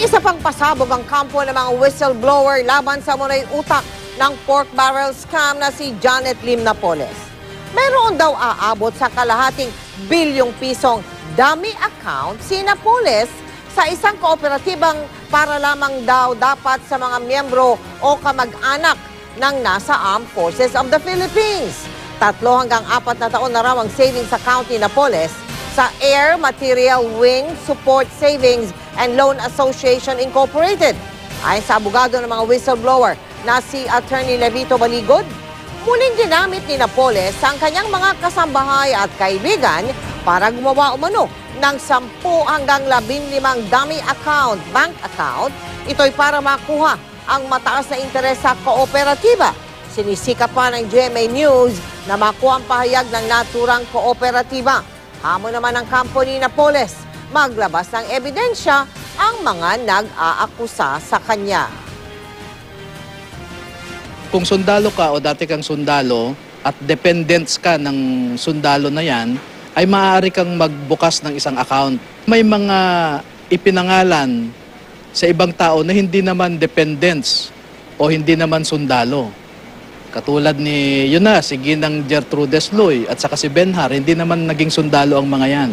May isa pang pasabog ang kampo ng mga whistleblower laban sa munay utak ng pork barrel scam na si Janet Lim Napoles. Mayroon daw aabot sa kalahating bilyong pisong dummy account si Napoles sa isang kooperatibang para lamang daw dapat sa mga miyembro o kamag-anak ng nasa Armed Forces of the Philippines. 3 hanggang 4 na taon na raw ang savings account ni Napoles sa Air Material Wing Support Savings and Loan Association Incorporated. Ayon sa abogado ng mga whistleblower na si Attorney Levito Baligod, muling ginamit ni Napoles ang kanyang mga kasambahay at kaibigan para gumawa umano ng 10 hanggang 15 dummy account, bank account. Ito'y para makuha ang mataas na interes sa kooperatiba. Sinisikap pa ng GMA News na makuha ang pahayag ng naturang kooperatiba. Hamon naman ng kampo ni Napoles, maglabas ng ebidensya ang mga nag-aakusa sa kanya. Kung sundalo ka o dati kang sundalo at dependents ka ng sundalo na yan, ay maaari kang magbukas ng isang account. May mga ipinangalan sa ibang tao na hindi naman dependents o hindi naman sundalo. Katulad ni, si Ginang Gertrudes Loy at saka si Benhar, hindi naman naging sundalo ang mga yan.